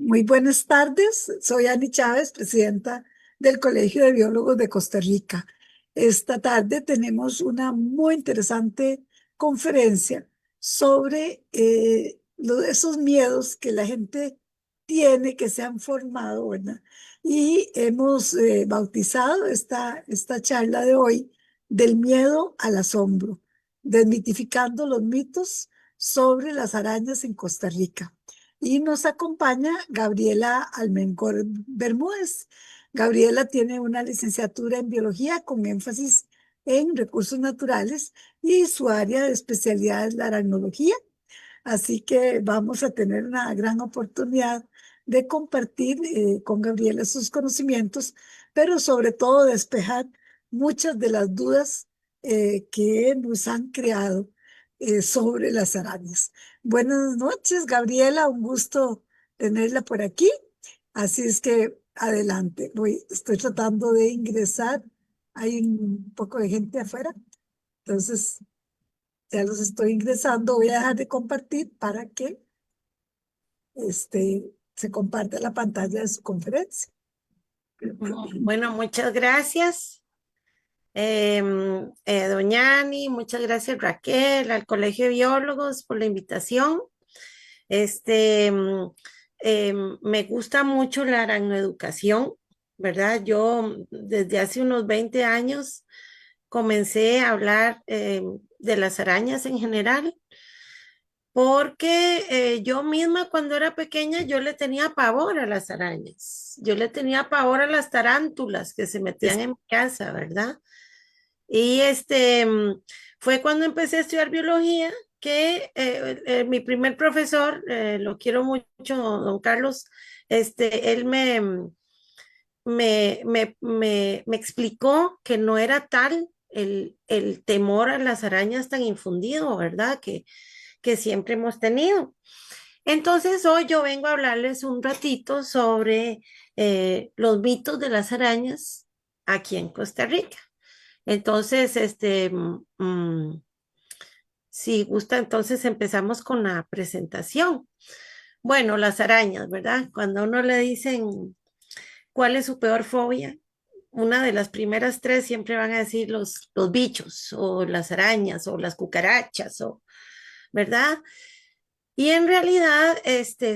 Muy buenas tardes, soy Ani Chávez, presidenta del Colegio de Biólogos de Costa Rica. Esta tarde tenemos una muy interesante conferencia sobre esos miedos que la gente tiene, que se han formado, ¿verdad? Y hemos bautizado esta charla de hoy del miedo al asombro, desmitificando los mitos sobre las arañas en Costa Rica. Y nos acompaña Gabriela Almengor Bermúdez. Gabriela tiene una licenciatura en biología con énfasis en recursos naturales y su área de especialidad es la aracnología. Así que vamos a tener una gran oportunidad de compartir con Gabriela sus conocimientos, pero sobre todo despejar muchas de las dudas que nos han creado sobre las arañas. Buenas noches, Gabriela, un gusto tenerla por aquí. Así es que adelante. Estoy tratando de ingresar. Hay un poco de gente afuera, entonces ya los estoy ingresando. Voy a dejar de compartir para que se comparte la pantalla de su conferencia. Bueno, muchas gracias, doña Ani, muchas gracias Raquel, al Colegio de Biólogos por la invitación. Este, mm, Me gusta mucho la aracnoeducación, ¿verdad? Yo desde hace unos 20 años comencé a hablar de las arañas en general, porque yo misma cuando era pequeña yo le tenía pavor a las arañas, yo le tenía pavor a las tarántulas que se metían Es- en mi casa, ¿verdad? Y fue cuando empecé a estudiar biología que mi primer profesor, lo quiero mucho, don Carlos, él me explicó que no era tal el temor a las arañas tan infundido, ¿verdad? Que siempre hemos tenido. Entonces hoy yo vengo a hablarles un ratito sobre los mitos de las arañas aquí en Costa Rica. Entonces, si gusta, entonces empezamos con la presentación. Bueno, las arañas, ¿verdad? Cuando a uno le dicen cuál es su peor fobia, una de las primeras tres siempre van a decir los bichos o las arañas o las cucarachas o, ¿verdad? Y en realidad,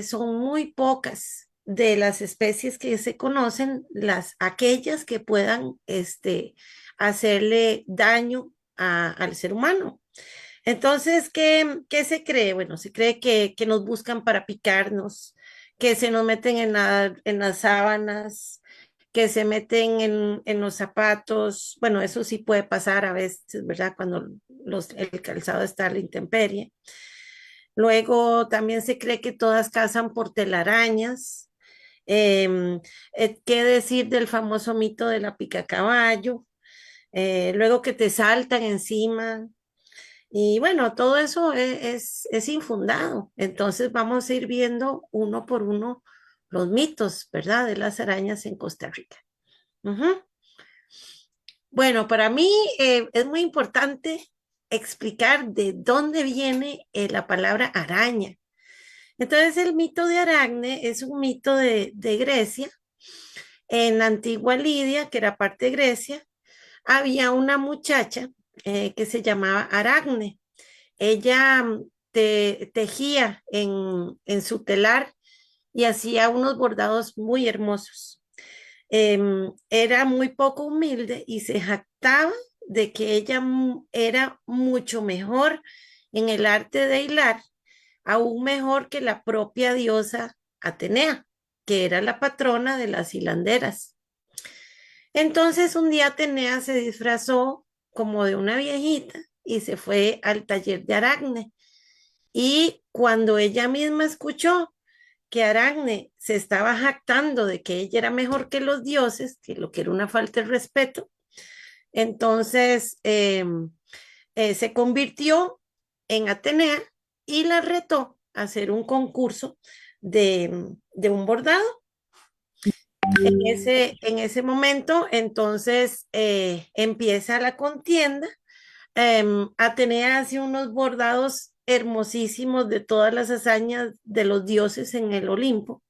son muy pocas de las especies que se conocen, aquellas que puedan, hacerle daño al ser humano. Entonces, ¿qué se cree? Bueno, se cree que nos buscan para picarnos, que se nos meten en las sábanas, que se meten en los zapatos. Bueno, eso sí puede pasar a veces, ¿verdad? Cuando el calzado está a la intemperie. Luego también se cree que todas cazan por telarañas. Em, ¿Qué decir del famoso mito de la pica caballo? Luego que te saltan encima. Y bueno, todo eso es infundado. Entonces vamos a ir viendo uno por uno los mitos, ¿verdad? De las arañas en Costa Rica. Ujú. Bueno, para mí es muy importante explicar de dónde viene la palabra araña. Entonces, el mito de Aracne es un mito de Grecia. En la antigua Lidia, que era parte de Grecia, había una muchacha que se llamaba Aracne. Ella tejía en su telar y hacía unos bordados muy hermosos. Era muy poco humilde y se jactaba de que ella era mucho mejor en el arte de hilar, aún mejor que la propia diosa Atenea, que era la patrona de las hilanderas. Entonces un día Atenea se disfrazó como de una viejita y se fue al taller de Aracne. Y cuando ella misma escuchó que Aracne se estaba jactando de que ella era mejor que los dioses, que lo que era una falta de respeto, entonces se convirtió en Atenea y la retó a hacer un concurso de un bordado. En ese momento, entonces, empieza la contienda. Atenea hace unos bordados hermosísimos de todas las hazañas de los dioses en el Olimpo.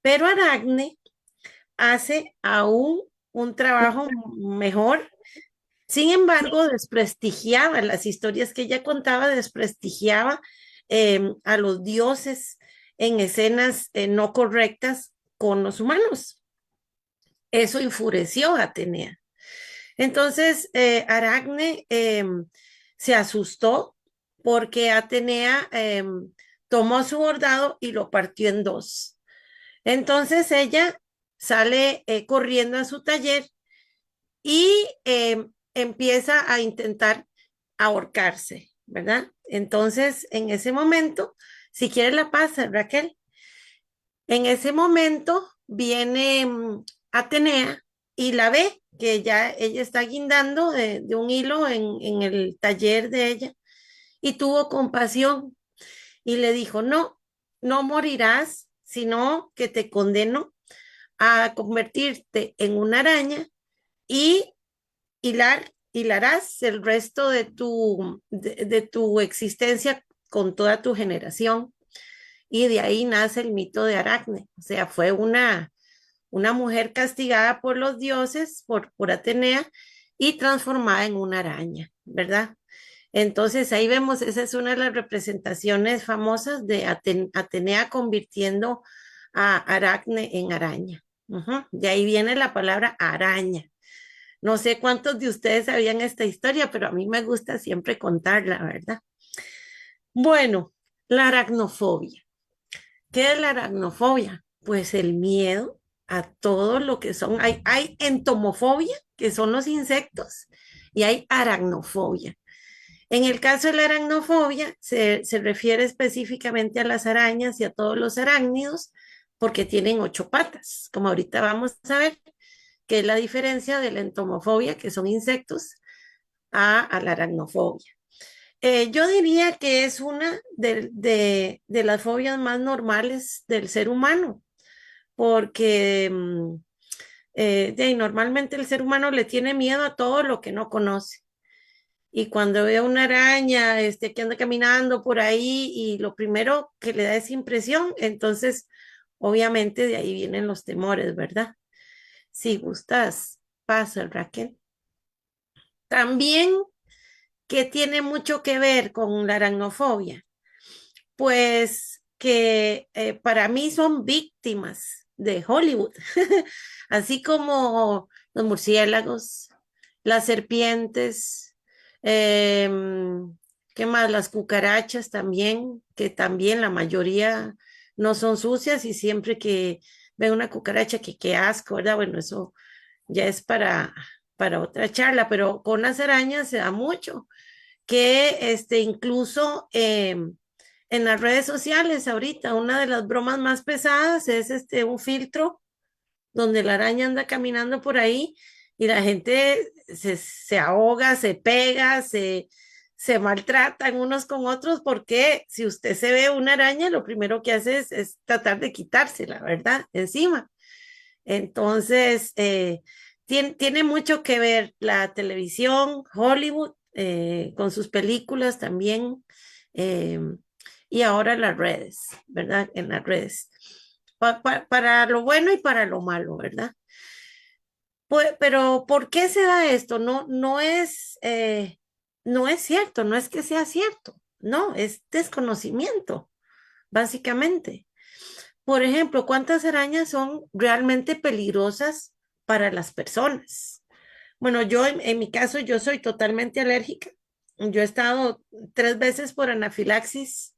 Pero Aracne hace aún un trabajo mejor. Sin embargo, desprestigiaba las historias que ella contaba, desprestigiaba a los dioses en escenas no correctas con los humanos. Eso enfureció a Atenea. Entonces, Aracne se asustó porque Atenea tomó su bordado y lo partió en dos. Entonces ella sale corriendo a su taller y empieza a intentar ahorcarse, ¿verdad? Entonces, en ese momento, si quieres la pasa, Raquel, en ese momento viene Atenea y la ve, que ya ella está guindando de un hilo en el taller de ella, y tuvo compasión y le dijo, no, no morirás, sino que te condeno a convertirte en una araña y hilarás el resto de tu existencia con toda tu generación. Y de ahí nace el mito de Aracne. O sea, fue una mujer castigada por los dioses, por Atenea, y transformada en una araña, ¿verdad? Entonces ahí vemos, esa es una de las representaciones famosas de Atenea convirtiendo a Aracne en araña. De ahí viene la palabra araña. No sé cuántos de ustedes sabían esta historia, pero a mí me gusta siempre contarla, ¿verdad? Bueno, la aracnofobia. ¿Qué es la aracnofobia? Pues el miedo a todo lo que son. Hay entomofobia, que son los insectos, y hay aracnofobia. En el caso de la aracnofobia, se refiere específicamente a las arañas y a todos los arácnidos, porque tienen 8 patas, como ahorita vamos a ver, que es la diferencia de la entomofobia, que son insectos, a la aracnofobia. Yo diría que es una de las fobias más normales del ser humano, porque normalmente el ser humano le tiene miedo a todo lo que no conoce. Y cuando ve una araña que anda caminando por ahí y lo primero que le da es impresión, entonces obviamente de ahí vienen los temores, ¿verdad? Si gustas, pasa, Raquel. También que tiene mucho que ver con la aracnofobia, pues que para mí son víctimas de Hollywood, así como los murciélagos, las serpientes, ¿qué más? Las cucarachas también, que también la mayoría no son sucias y siempre que ven una cucaracha, que qué asco, ¿verdad? Bueno, eso ya es para otra charla, pero con las arañas se da mucho, que incluso en las redes sociales ahorita una de las bromas más pesadas es un filtro donde la araña anda caminando por ahí y la gente se ahoga, se pega, se maltratan unos con otros, porque si usted se ve una araña, lo primero que hace es tratar de quitársela, ¿verdad? Encima. Entonces, tiene mucho que ver la televisión, Hollywood, con sus películas también, eh, y ahora las redes, ¿verdad? En las redes. Para lo bueno y para lo malo, ¿verdad? Pues, pero ¿por qué se da esto? No es cierto, no es que sea cierto, no, es desconocimiento, básicamente. Por ejemplo, ¿cuántas arañas son realmente peligrosas para las personas? Bueno, yo en mi caso, yo soy totalmente alérgica. Yo he estado 3 veces por anafilaxis.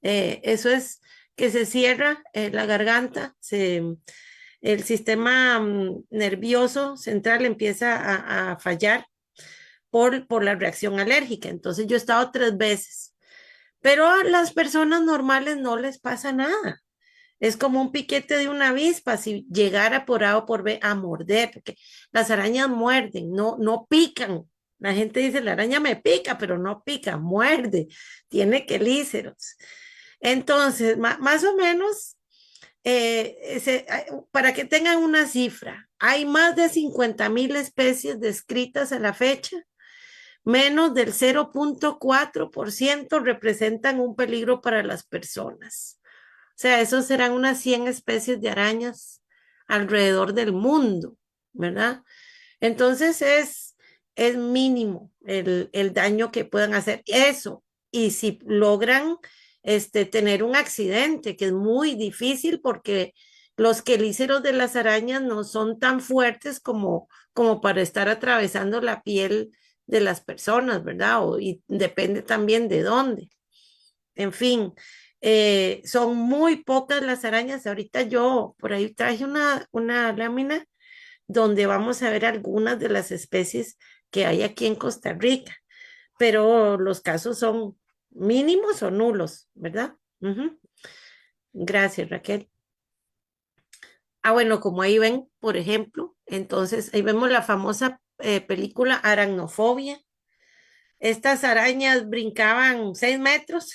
Eso es que se cierra la garganta, el sistema nervioso central empieza a fallar por la reacción alérgica. Entonces yo he estado 3 veces. Pero a las personas normales no les pasa nada. Es como un piquete de una avispa si llegara por A o por B a morder, porque las arañas muerden, no pican. La gente dice, la araña me pica, pero no pica, muerde, tiene quelíceros. Entonces, más o menos, para que tengan una cifra, hay más de 50.000 especies descritas a la fecha. Menos del 0,4% representan un peligro para las personas. sea, esos serán unas 100 especies de arañas alrededor del mundo, ¿verdad? Entonces es mínimo el daño que puedan hacer. Eso, y si logran tener un accidente, que es muy difícil porque los quelíceros de las arañas no son tan fuertes como para estar atravesando la piel de las personas, ¿verdad? Y depende también de dónde. En fin, son muy pocas las arañas. Ahorita yo por ahí traje una lámina donde vamos a ver algunas de las especies que hay aquí en Costa Rica, pero los casos son mínimos o nulos, ¿verdad? Ujú. Gracias, Raquel. Ah, bueno, como ahí ven, por ejemplo, entonces ahí vemos la famosa película Aracnofobia. Estas arañas brincaban 6 metros,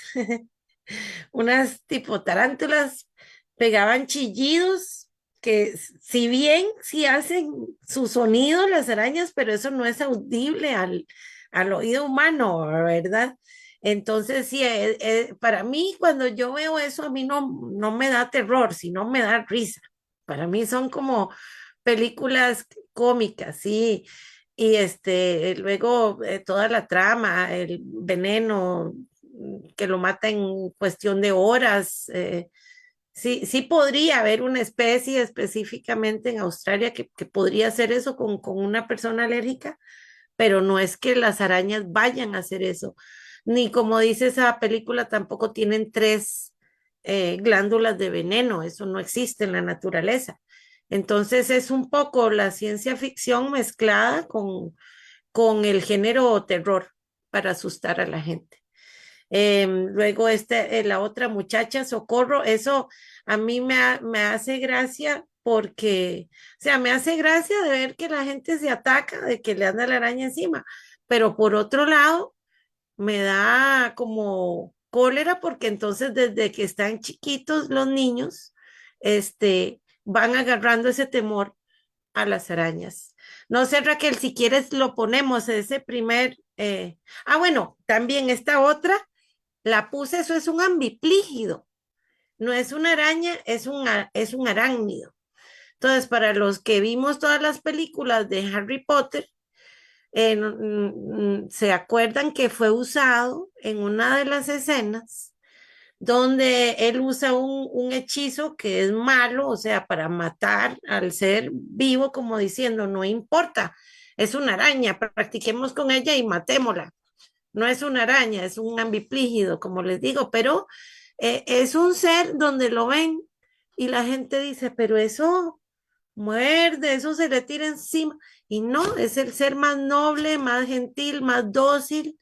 unas tipo tarántulas, pegaban chillidos que si bien sí hacen su sonido las arañas, pero eso no es audible al oído humano, ¿verdad? Entonces, sí, para mí cuando yo veo eso, a mí no me da terror, sino me da risa. Para mí son como películas cómicas, sí. Y luego toda la trama, el veneno, que lo mata en cuestión de horas. Sí, sí podría haber una especie específicamente en Australia que podría hacer eso con una persona alérgica, pero no es que las arañas vayan a hacer eso. Ni como dice esa película, tampoco tienen tres glándulas de veneno, eso no existe en la naturaleza. Entonces es un poco la ciencia ficción mezclada con el género terror para asustar a la gente. Luego la otra muchacha, Socorro, eso a mí me hace gracia porque, o sea, me hace gracia de ver que la gente se ataca, de que le anda la araña encima, pero por otro lado, me da como cólera porque entonces desde que están chiquitos los niños, van agarrando ese temor a las arañas. No sé, Raquel, si quieres lo ponemos ese primer. Bueno, también esta otra la puse, eso es un ambiplígido, no es una araña, es un arácnido. Entonces, para los que vimos todas las películas de Harry Potter, se acuerdan que fue usado en una de las escenas donde él usa un hechizo que es malo, o sea, para matar al ser vivo, como diciendo, no importa, es una araña, practiquemos con ella y matémosla. No es una araña, es un ambiplígido, como les digo, pero es un ser donde lo ven y la gente dice, pero eso muerde, eso se le tira encima. Y no, es el ser más noble, más gentil, más dócil,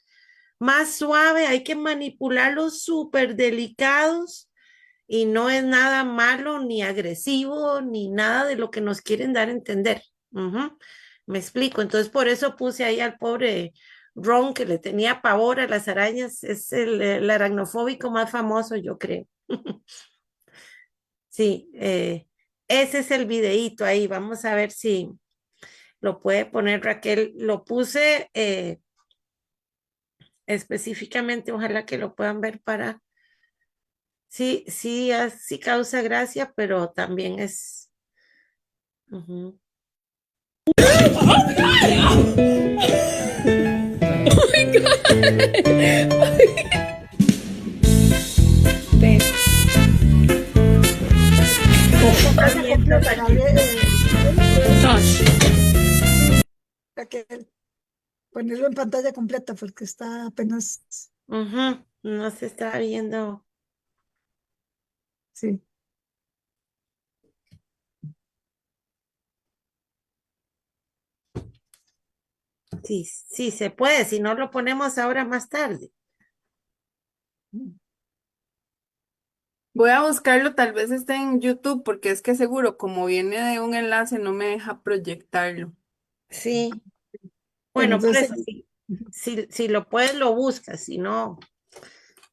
más suave. Hay que manipularlos súper delicados y no es nada malo, ni agresivo, ni nada de lo que nos quieren dar a entender. Ujú. Me explico. Entonces, por eso puse ahí al pobre Ron, que le tenía pavor a las arañas. Es el aracnofóbico más famoso, yo creo. Sí, ese es el videíto ahí. Vamos a ver si lo puede poner Raquel. Lo puse específicamente, ojalá que lo puedan ver para. Sí, sí, sí causa gracia, pero también es. Ujú. Está Pantalla viendo completa, Raquel. Raquel, ponerlo en pantalla completa porque está apenas, Ujú. No se está viendo. sí. Sí, sí se puede, si no lo ponemos ahora más tarde. Voy a buscarlo, tal vez esté en YouTube, porque es que seguro, como viene de un enlace, no me deja proyectarlo. Sí, Bueno, bueno, por entonces, eso sí. Si lo puedes, lo buscas, si no.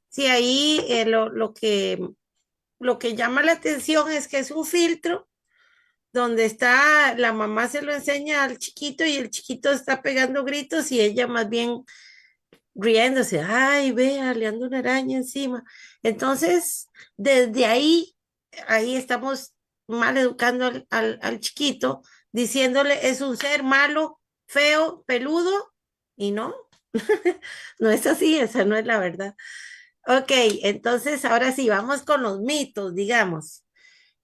Sí, ahí lo que llama la atención es que es un filtro donde está, la mamá se lo enseña al chiquito y el chiquito está pegando gritos y ella más bien riéndose, ay, vea, le anda una araña encima. Entonces, desde ahí ahí estamos mal educando al chiquito, diciéndole es un ser malo, feo, peludo, y no, no es así, esa no es la verdad. Ok, entonces ahora sí, vamos con los mitos, digamos.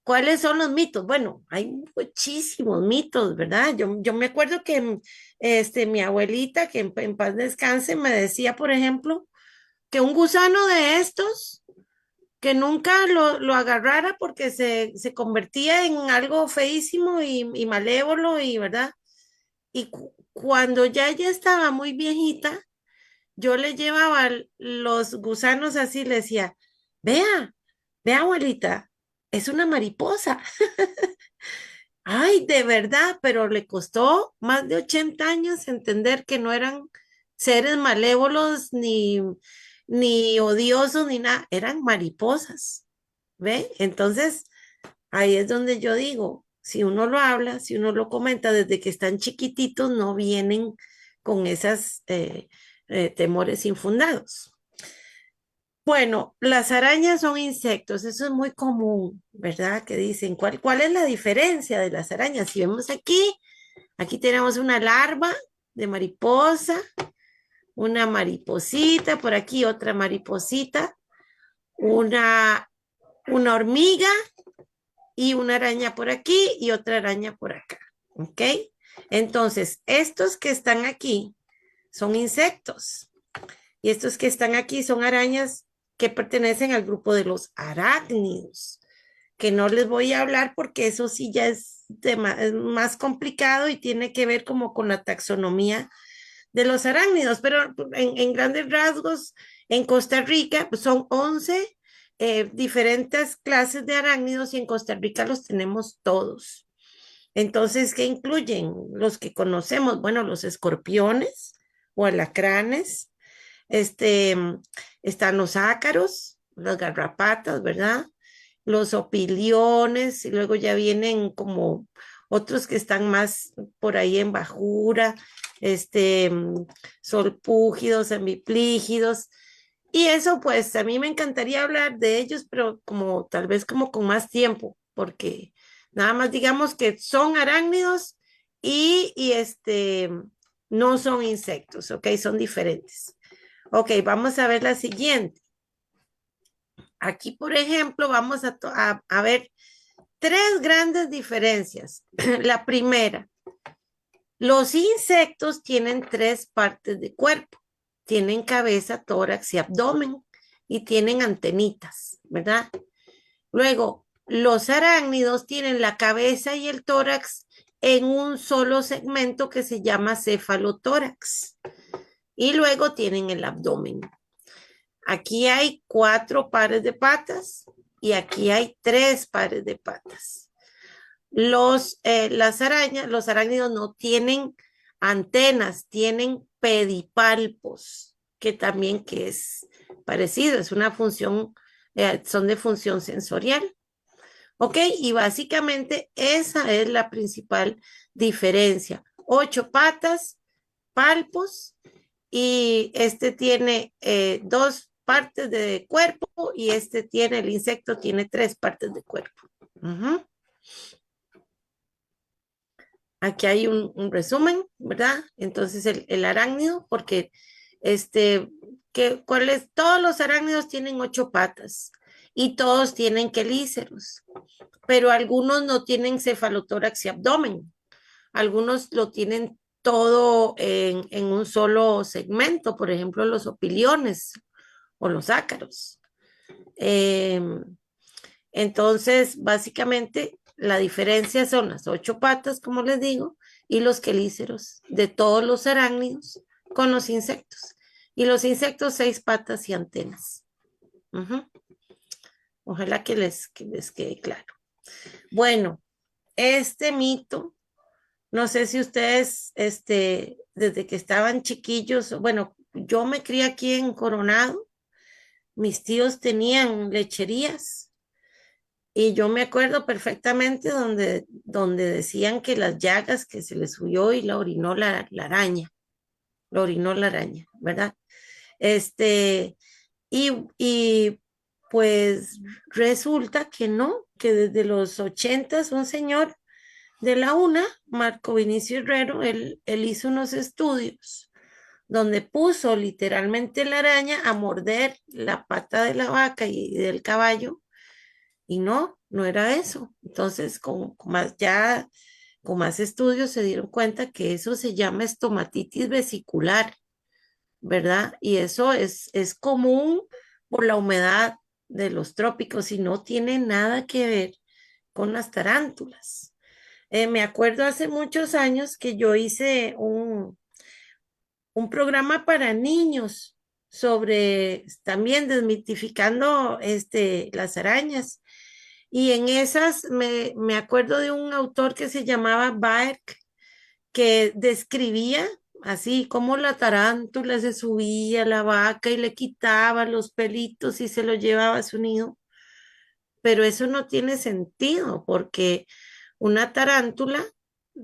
¿Cuáles son los mitos? Bueno, hay muchísimos mitos, ¿verdad? Yo me acuerdo que mi abuelita, que en paz descanse, me decía, por ejemplo, que un gusano de estos, que nunca lo agarrara porque se convertía en algo feísimo y malévolo, y ¿verdad? Y cuando ya ella estaba muy viejita, yo le llevaba los gusanos así, le decía, vea, vea abuelita, es una mariposa. Ay, de verdad, pero le costó más de 80 años entender que no eran seres malévolos ni odiosos ni nada, eran mariposas, ¿ve? Entonces, ahí es donde yo digo, si uno lo habla, si uno lo comenta desde que están chiquititos, no vienen con esas temores infundados. Bueno, las arañas son insectos, eso es muy común, ¿verdad? Que dicen, ¿cuál es la diferencia de las arañas? Si vemos aquí tenemos una larva de mariposa, una mariposita, por aquí otra mariposita, una, una hormiga y una araña por aquí y otra araña por acá, ¿ok? Entonces, estos que están aquí son insectos. Y estos que están aquí son arañas que pertenecen al grupo de los arácnidos, que no les voy a hablar porque eso sí ya es más complicado y tiene que ver como con la taxonomía de los arácnidos, pero en grandes rasgos, en Costa Rica pues, son 11 diferentes clases de arácnidos y en Costa Rica los tenemos todos. Entonces, ¿qué incluyen? Los que conocemos, bueno, los escorpiones o alacranes, este, están los ácaros, las garrapatas, ¿verdad? Los opiliones, y luego ya vienen como otros que están más por ahí en bajura, este, solpúgidos, hemiplígidos. Y eso, pues, a mí me encantaría hablar de ellos, pero como tal vez como con más tiempo, porque nada más digamos que son arácnidos y no son insectos, ¿ok? Son diferentes. Ok, vamos a ver la siguiente. Aquí, por ejemplo, vamos a ver tres grandes diferencias. La primera, los insectos tienen tres partes de cuerpo. Tienen cabeza, tórax y abdomen y tienen antenitas, ¿verdad? Luego, los arácnidos tienen la cabeza y el tórax en un solo segmento que se llama cefalotórax. Y luego tienen el abdomen. Aquí hay 4 pares de patas y aquí hay 3 pares de patas. Las arañas, los arácnidos no tienen antenas, tienen pedipalpos, que también que es parecido, es una función, son de función sensorial. ¿Ok? Y básicamente esa es la principal diferencia. 8 patas, palpos, y este tiene 2 partes de cuerpo y el insecto tiene 3 partes de cuerpo. Uh-huh. Aquí hay un resumen, ¿verdad? Entonces el arácnido, porque todos los arácnidos tienen 8 patas y todos tienen quelíceros, pero algunos no tienen cefalotórax y abdomen, algunos lo tienen todo en un solo segmento, por ejemplo, los opiliones o los ácaros. Eh, entonces, básicamente, la diferencia son las 8 patas, como les digo, y los quelíceros de todos los arácnidos con los insectos. Y los insectos, 6 patas y antenas. Uh-huh. Ojalá que les quede claro. Bueno, este mito, no sé si ustedes, desde que estaban chiquillos, bueno, yo me crié aquí en Coronado, mis tíos tenían lecherías y yo me acuerdo perfectamente donde decían que las llagas que se les subió y la orinó la araña, ¿verdad? Y Pues resulta que no, que desde los 80 un señor de la UNA, Marco Vinicio Herrero, él hizo unos estudios donde puso literalmente la araña a morder la pata de la vaca y del caballo, y no, no era eso. Entonces, con más estudios se dieron cuenta que eso se llama estomatitis vesicular, ¿verdad? Y eso es común por la humedad de los trópicos y no tiene nada que ver con las tarántulas. Me acuerdo hace muchos años que yo hice un programa para niños sobre también desmitificando las arañas. Y en esas me acuerdo de un autor que se llamaba Baek, que describía así como la tarántula se subía a la vaca y le quitaba los pelitos y se lo llevaba a su nido. Pero eso no tiene sentido porque una tarántula,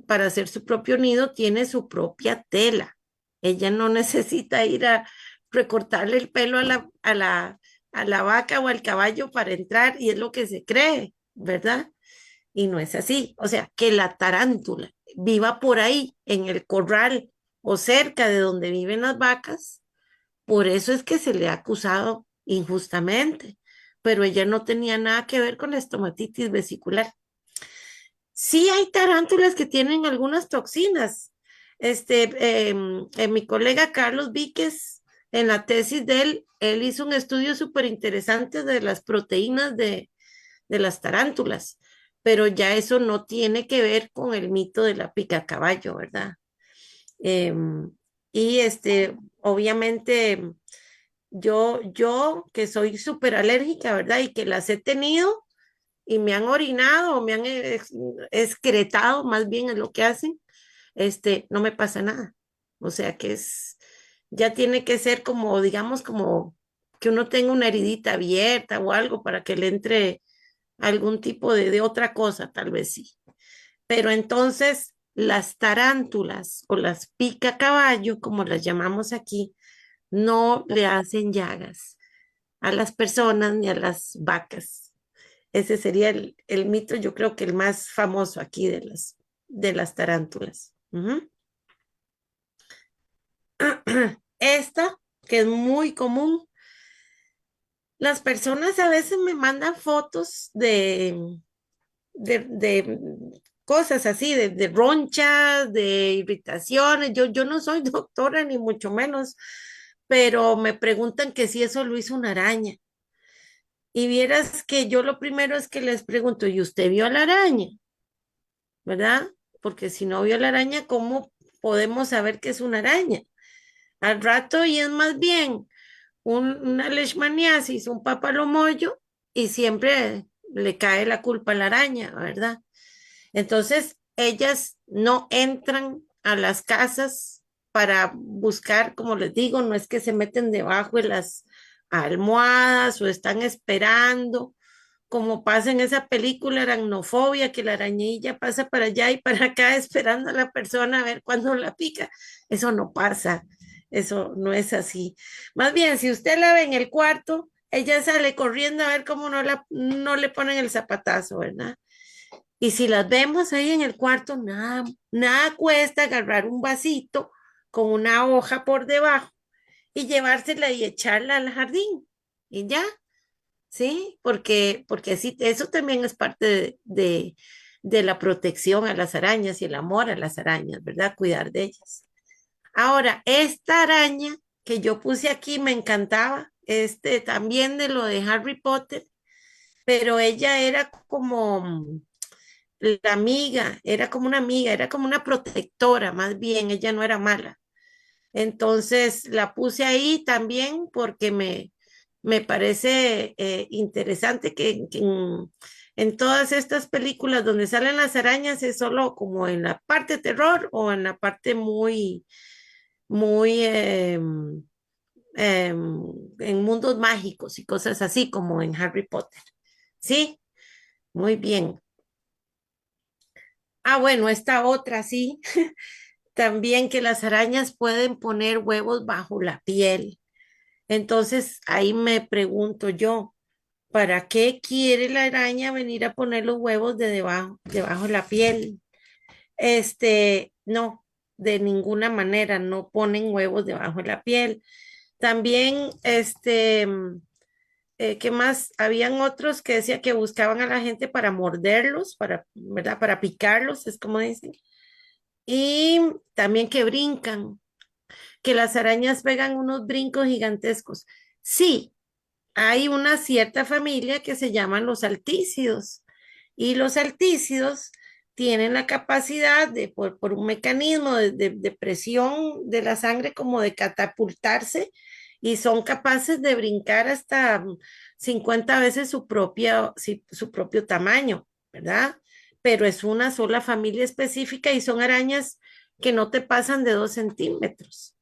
para hacer su propio nido, tiene su propia tela. Ella no necesita ir a recortarle el pelo a la vaca o al caballo para entrar, y es lo que se cree, ¿verdad? Y no es así. O sea, que la tarántula viva por ahí, en el corral o cerca de donde viven las vacas, por eso es que se le ha acusado injustamente, pero ella no tenía nada que ver con la estomatitis vesicular. Sí hay tarántulas que tienen algunas toxinas. Mi colega Carlos Víquez, en la tesis de él hizo un estudio súper interesante de las proteínas de las tarántulas, pero ya eso no tiene que ver con el mito de la pica caballo, ¿verdad? Em, y obviamente, yo que soy súper alérgica, ¿verdad? Y que las he tenido y me han orinado o me han excretado, más bien es lo que hacen, no me pasa nada. O sea que ya tiene que ser como, digamos, como que uno tenga una heridita abierta o algo para que le entre algún tipo de otra cosa, tal vez sí. Pero entonces las tarántulas o las pica caballo, como las llamamos aquí, no le hacen llagas a las personas ni a las vacas. Ese sería el mito, yo creo que el más famoso aquí de las tarántulas. Ujú. Esta, que es muy común, las personas a veces me mandan fotos de cosas así, de ronchas, de irritaciones. Yo no soy doctora ni mucho menos, pero me preguntan que si eso lo hizo una araña. Y vieras que yo lo primero es que les pregunto, ¿y usted vio a la araña? ¿Verdad? Porque si no vio la araña, ¿cómo podemos saber que es una araña? Al rato y es más bien una leishmaniasis, un papalomoyo, y siempre le cae la culpa a la araña, ¿verdad? Entonces, ellas no entran a las casas para buscar, como les digo, no es que se meten debajo de las almohadas o están esperando como pasa en esa película Aracnofobia, que la arañilla pasa para allá y para acá esperando a la persona a ver cuándo la pica. Eso no pasa, eso no es así. Más bien, si usted la ve en el cuarto, ella sale corriendo a ver cómo no le ponen el zapatazo, ¿verdad? Y si las vemos ahí en el cuarto, nada cuesta agarrar un vasito con una hoja por debajo y llevársela y echarla al jardín. Y ya, ¿sí? Porque sí, eso también es parte de la protección a las arañas y el amor a las arañas, ¿verdad? Cuidar de ellas. Ahora, esta araña que yo puse aquí me encantaba, también de lo de Harry Potter, pero ella era como la amiga, era como una amiga, era como una protectora, más bien, ella no era mala. Entonces la puse ahí también porque me parece interesante que en todas estas películas donde salen las arañas es solo como en la parte terror o en la parte muy en mundos mágicos y cosas así como en Harry Potter. Sí, muy bien. Ah, bueno, esta otra, sí, también que las arañas pueden poner huevos bajo la piel. Entonces, ahí me pregunto yo, ¿Para qué quiere la araña venir a poner los huevos debajo de la piel? No, de ninguna manera, no ponen huevos debajo de la piel. También, ¿qué más? Habían otros que decía que buscaban a la gente para morderlos, ¿verdad? Para picarlos, es como dicen. Y también que brincan, que las arañas pegan unos brincos gigantescos. Sí, hay una cierta familia que se llaman los altícidos y los altícidos tienen la capacidad por un mecanismo de presión de la sangre como de catapultarse y son capaces de brincar hasta 50 veces su propio tamaño, ¿verdad? Pero es una sola familia específica y son arañas que no te pasan de 2 centímetros,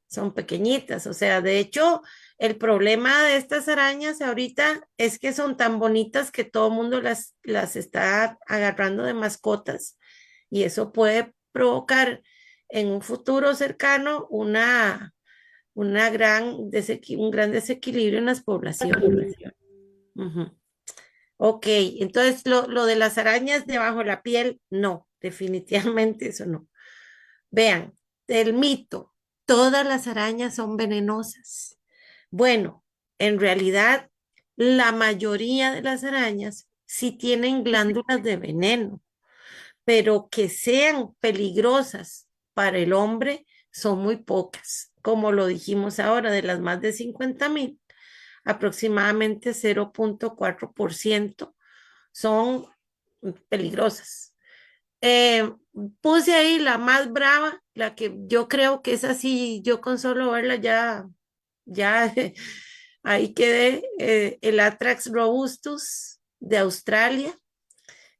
son pequeñitas. O sea, de hecho, el problema de estas arañas ahorita es que son tan bonitas que todo el mundo las está agarrando de mascotas y eso puede provocar en un futuro cercano un gran desequilibrio en las poblaciones. Ujú. Ok, entonces lo de las arañas debajo de la piel, no, definitivamente eso no. Vean, el mito, todas las arañas son venenosas. Bueno, en realidad, la mayoría de las arañas sí tienen glándulas de veneno, pero que sean peligrosas para el hombre son muy pocas. Como lo dijimos ahora, de las más de 50.000, aproximadamente 0,4% son peligrosas. Eh, Puse ahí la más brava, la que yo creo que es así, yo con solo verla ya ahí quedé, el Atrax robustus de Australia,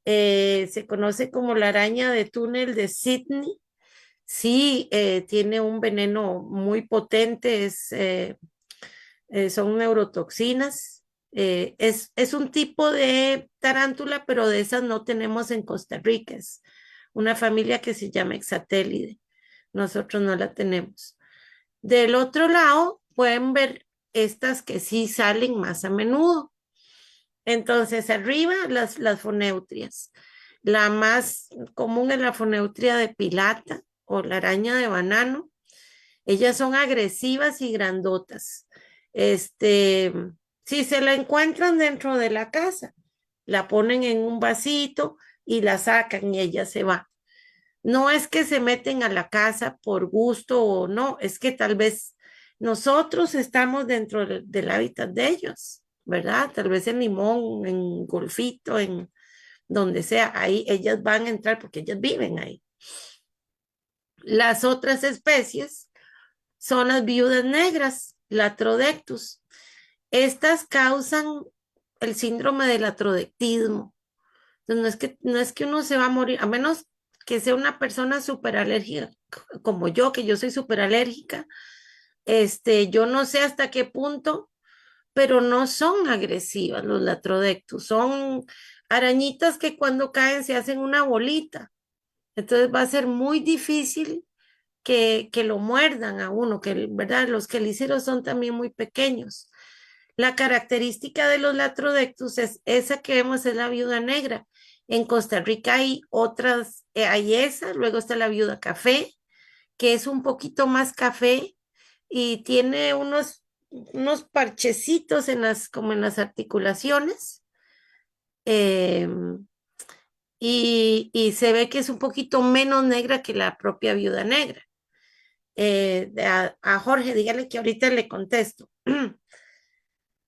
se conoce como la araña de túnel de Sydney. Sí, tiene un veneno muy potente, son neurotoxinas. Es un tipo de tarántula, pero de esas no tenemos en Costa Rica. Es una familia que se llama Exatélide. Nosotros no la tenemos. Del otro lado, pueden ver estas que sí salen más a menudo. Entonces, arriba las foneutrias. La más común es la foneutria de pilata o la araña de banano. Ellas son agresivas y grandotas. Este, si se la encuentran dentro de la casa, la ponen en un vasito y la sacan y ella se va. No es que se meten a la casa por gusto o no, es que tal vez nosotros estamos dentro del hábitat de ellos, ¿verdad? Tal vez en Limón, en Golfito, en donde sea, ahí ellas van a entrar porque ellas viven ahí. Las otras especies son las viudas negras, Latrodectus. Estas causan el síndrome del atrodectismo. Entonces, no es que uno se va a morir, a menos que sea una persona súper alérgica, como yo, que yo soy súper alérgica. Yo no sé hasta qué punto, pero no son agresivas los Latrodectus. Son arañitas que cuando caen se hacen una bolita. Entonces va a ser muy difícil que lo muerdan a uno, que, ¿verdad? Los quelíceros son también muy pequeños. La característica de los Latrodectus es esa que vemos, es la viuda negra. En Costa Rica hay otras, hay esa, luego está la viuda café, que es un poquito más café y tiene unos parchecitos como en las articulaciones. eh, y se ve que es un poquito menos negra que la propia viuda negra. A Jorge, dígale que ahorita le contesto.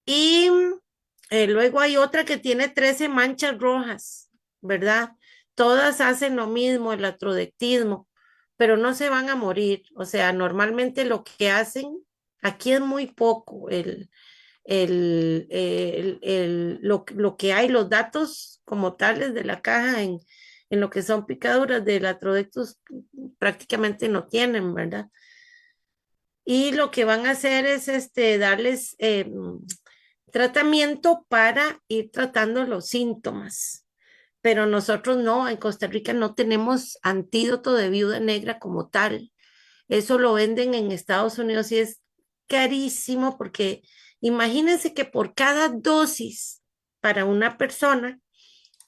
Y luego hay otra que tiene 13 manchas rojas, ¿verdad? Todas hacen lo mismo, el atrodectismo, pero no se van a morir. O sea, normalmente lo que hacen, aquí es muy poco lo que hay, los datos como tales de la caja en lo que son picaduras del atrodectus prácticamente no tienen, ¿verdad? Y lo que van a hacer es darles tratamiento para ir tratando los síntomas. Pero nosotros no, en Costa Rica no tenemos antídoto de viuda negra como tal. Eso lo venden en Estados Unidos y es carísimo porque imagínense que por cada dosis para una persona,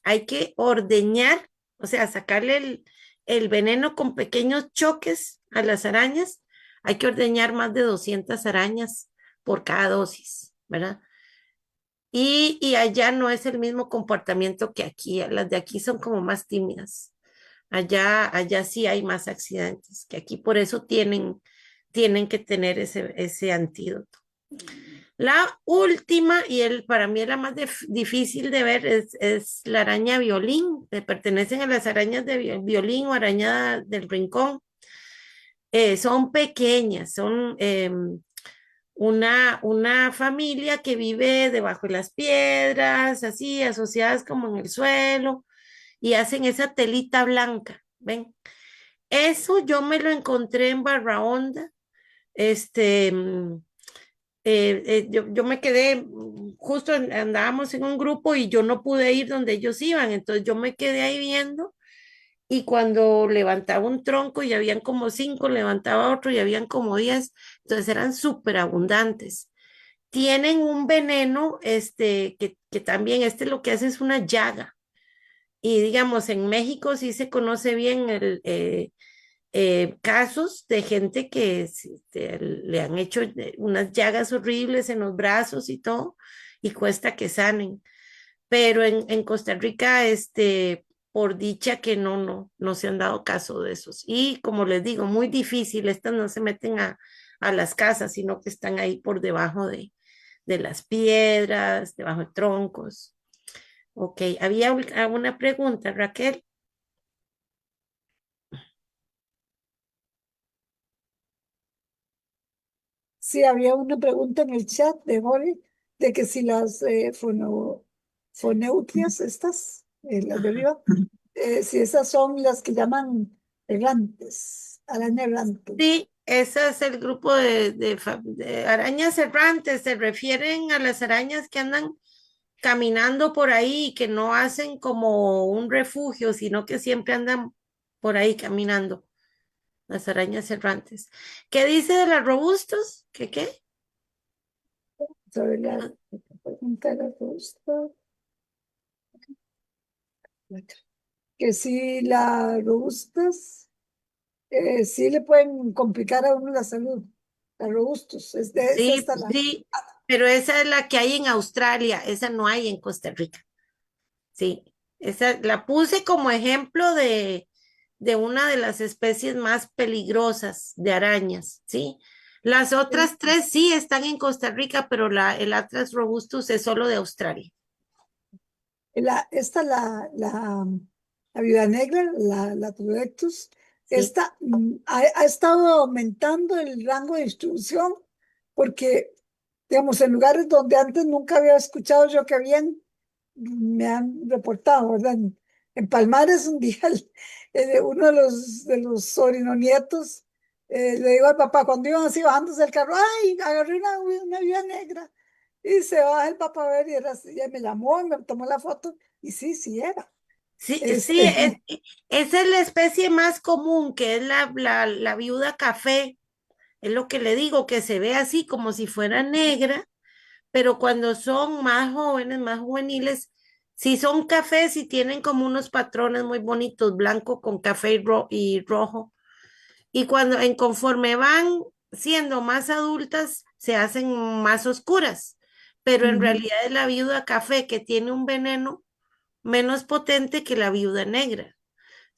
hay que ordeñar, o sea, sacarle el veneno con pequeños choques a las arañas. Hay que ordeñar más de 200 arañas por cada dosis, ¿verdad? Y allá no es el mismo comportamiento que aquí. Las de aquí son como más tímidas. Allá sí hay más accidentes, que aquí por eso tienen que tener ese antídoto. La última, y para mí es la más difícil de ver, es la araña violín. Pertenecen a las arañas de violín o araña del rincón. Son pequeñas, son una familia que vive debajo de las piedras, así, asociadas como en el suelo, y hacen esa telita blanca, ¿ven? Eso yo me lo encontré en Barrahonda. Este, yo me quedé, justo andábamos en un grupo y yo no pude ir donde ellos iban, entonces yo me quedé ahí viendo y cuando levantaba un tronco y habían como 5, levantaba otro y habían como 10, entonces eran súper abundantes. Tienen un veneno, que también lo que hace es una llaga. Y digamos, en México sí se conoce bien casos de gente que le han hecho unas llagas horribles en los brazos y todo, y cuesta que sanen. Pero en Costa Rica, por dicha que no se han dado caso de esos. Y como les digo, muy difícil, estas no se meten a las casas, sino que están ahí por debajo de las piedras, debajo de troncos. Ok, había alguna pregunta, Raquel. Sí, había una pregunta en el chat de Jorge de que si las foneutrias, estas, las de Ajá. arriba, si esas son las que llaman errantes, araña errante. Sí, ese es el grupo de arañas errantes. Se refieren a las arañas que andan caminando por ahí y que no hacen como un refugio, sino que siempre andan por ahí caminando. Las arañas errantes. ¿Qué dice de los robustos? ¿Qué qué? Sobre la pregunta de la robusta, que si las robustas, sí le pueden complicar a uno la salud. Las robustos, es Sí, esta la. sí, pero esa es la que hay en Australia, esa no hay en Costa Rica. Sí, esa la puse como ejemplo de una de las especies más peligrosas de arañas, ¿sí? Las otras tres sí están en Costa Rica, pero el Atlas robustus es solo de Australia. La viuda negra, la Trudectus, Sí, esta ha estado aumentando el rango de distribución porque, digamos, en lugares donde antes nunca había escuchado yo que habían, me han reportado, ¿verdad? En Palmares un día uno de los sobrinonietos le digo al papá, cuando iban así bajándose del carro, ¡ay! Agarré una viuda negra. Y se baja el papá a ver y era así, ya me llamó y me tomó la foto y sí, sí era. sí, sí, Este, esa es la especie más común, que es la viuda café. Es lo que le digo, que se ve así como si fuera negra, pero cuando son más jóvenes, más juveniles, si son cafés y tienen como unos patrones muy bonitos, blanco con café y rojo. Y conforme van siendo más adultas, se hacen más oscuras. Pero en ujú. realidad es la viuda café que tiene un veneno menos potente que la viuda negra.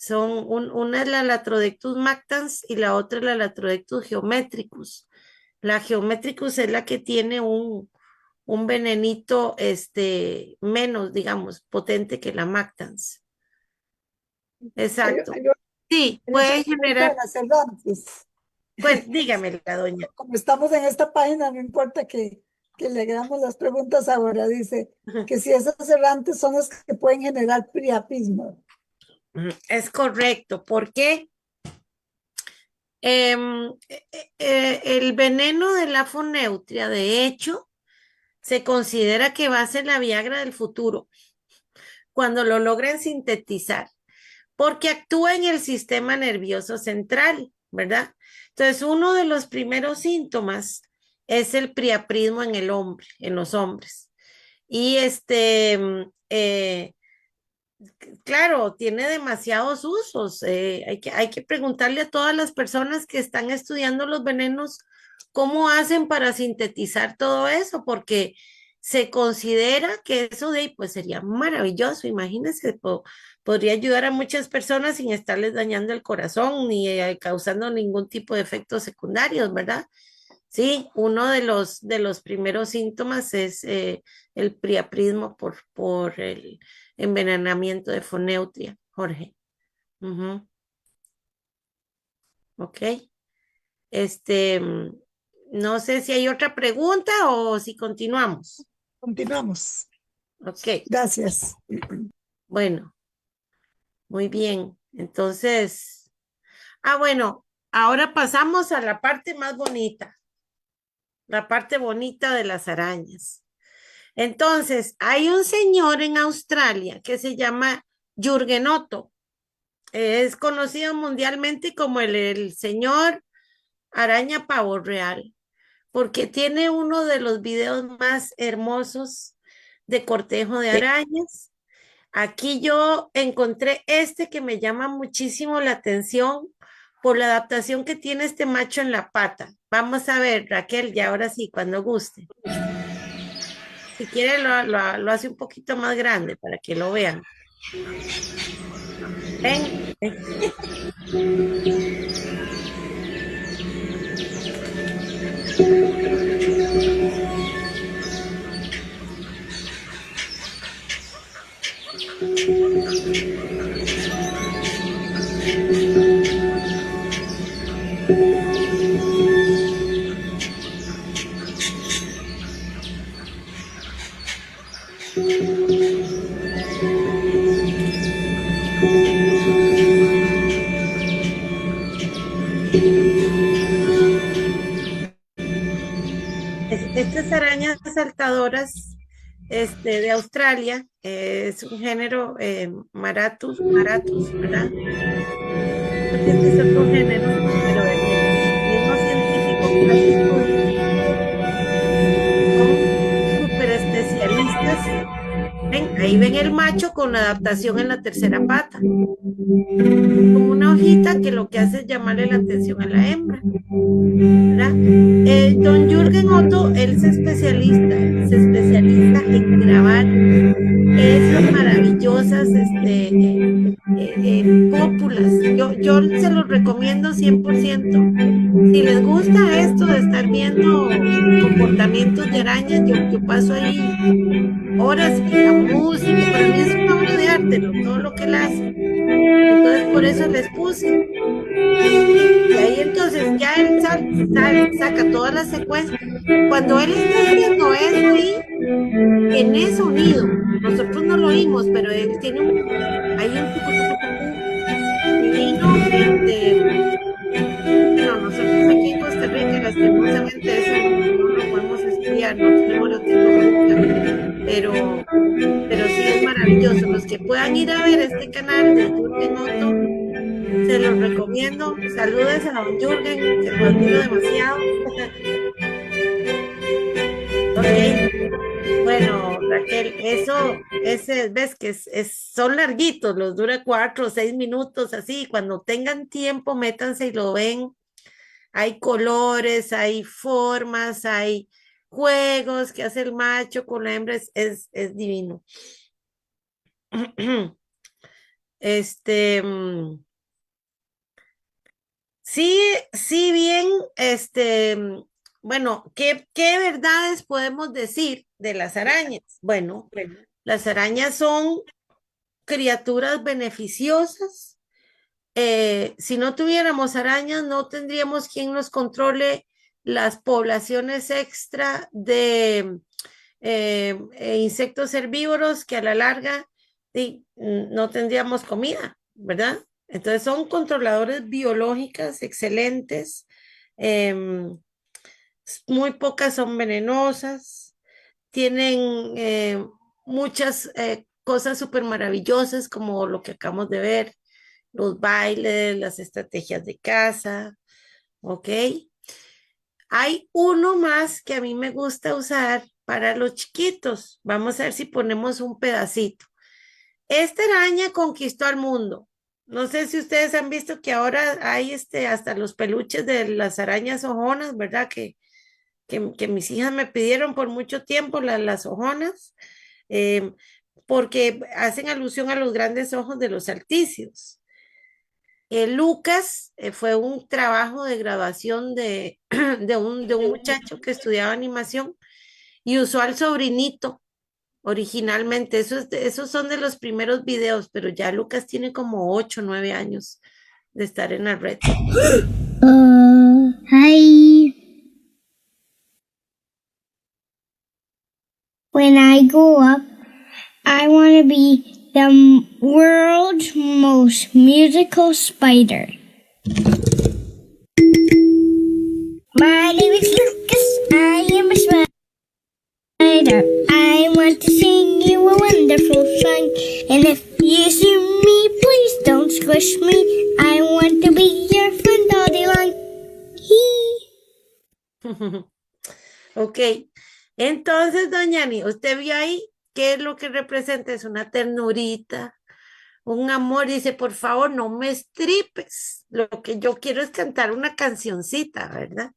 Una es la Latrodectus mactans y la otra es la Latrodectus geometricus. La geometricus es la que tiene un venenito menos, digamos, potente que la mactans. hay, Exacto. hay- Sí, hay otra puede pregunta de generar, las Cervantes. dígame la doña. Como estamos en esta página, no importa que le hagamos las preguntas ahora. Dice que si esas errantes son las que pueden generar priapismo. Es correcto. ¿Por qué? El veneno de la foneutria, de hecho, se considera que va a ser la Viagra del futuro cuando lo logren sintetizar, porque actúa en el sistema nervioso central, ¿verdad? Entonces, uno de los primeros síntomas es el priaprismo en el hombre, en los hombres. Y claro, tiene demasiados usos. Hay que preguntarle a todas las personas que están estudiando los venenos cómo hacen para sintetizar todo eso, porque se considera que eso de ahí, pues sería maravilloso. Imagínense, podría ayudar a muchas personas sin estarles dañando el corazón ni causando ningún tipo de efectos secundarios, ¿verdad? Sí, uno de los primeros síntomas es el priaprismo por el envenenamiento de foneutria, Jorge. Ujú. Ok. Este, mm, no sé si hay otra pregunta o si continuamos. Continuamos. Ok, Gracias. bueno, muy bien. Entonces, bueno, ahora pasamos a la parte más bonita, la parte bonita de las arañas. Entonces, hay un señor en Australia que se llama Jürgen Otto. Es conocido mundialmente como el señor araña pavo real, porque tiene uno de los videos más hermosos de cortejo de arañas. Aquí yo encontré este que me llama muchísimo la atención por la adaptación que tiene este macho en la pata. Vamos a ver, Raquel, y ahora sí, cuando guste. Si quiere, lo hace un poquito más grande para que lo vean. Ven, ven. Estas arañas saltadoras de Australia es un género Maratus, ¿verdad? Porque este es otro género, pero el mismo científico que las estudia son súper especialistas. Ven, ahí ven el macho con la adaptación en la tercera pata, como una hojita que lo que hace es llamarle la atención a la hembra, ¿verdad? Don Jürgen Otto, él se especializa en grabar esas maravillosas cópulas. Yo se los recomiendo 100%. Si les gusta esto de estar viendo comportamientos de arañas, yo paso ahí horas y la música. Para mí es una obra de arte, todo lo que él hace. Entonces, por eso les puse. Y ahí entonces ya él saca todas las secuencias. Cuando él está haciendo eso ahí, tiene sonido. Nosotros no lo oímos, pero él tiene hay un tucu tucu tucu divino. Bueno, nosotros aquí en Costa Rica, lastimosamente, eso no lo podemos estudiar, no tenemos la tecnología, pero, pero sí es maravilloso. Los que puedan ir a ver este canal de Jürgen Otto, se los recomiendo. Saludes a don Jürgen, que lo admiro demasiado. Ok, bueno, Raquel, ves que son larguitos, los dura 4 o 6 minutos, así. Cuando tengan tiempo, métanse y lo ven. Hay colores, hay formas, hay juegos que hace el macho con la hembra, es divino. Este, mm, sí, sí, bien, bueno, ¿qué verdades podemos decir de las arañas? Bueno, las arañas son criaturas beneficiosas. Si no tuviéramos arañas, no tendríamos quien nos controle las poblaciones extra de insectos herbívoros que a la larga no tendríamos comida, ¿verdad? Entonces son controladores biológicas excelentes. em, Muy pocas son venenosas, tienen muchas cosas súper maravillosas como lo que acabamos de ver, los bailes, las estrategias de caza, ¿ok? Hay uno más que a mí me gusta usar para los chiquitos. Vamos a ver si ponemos un pedacito. Esta araña conquistó al mundo. No sé si ustedes han visto que ahora hay hasta los peluches de las arañas ojonas, ¿verdad? Que mis hijas me pidieron por mucho tiempo las ojonas, eh, porque hacen alusión a los grandes ojos de los altíceos. Lucas fue un trabajo de grabación de un muchacho que estudiaba animación y usó al sobrinito originalmente. Esos son de los primeros videos, pero ya Lucas tiene como 8 o 9 años de estar en la red. Hi. When I grow up, I want to be the world's most musical spider. My name is Lucas. I am a spider. I want to sing you a wonderful song. And if you see me, please don't squish me. I want to be your friend all day long. Ok, entonces, doña Ani, ¿usted vio ahí qué es lo que representa? Es una ternurita, un amor. Dice, por favor, no me estripes. Lo que yo quiero es cantar una cancioncita, ¿verdad?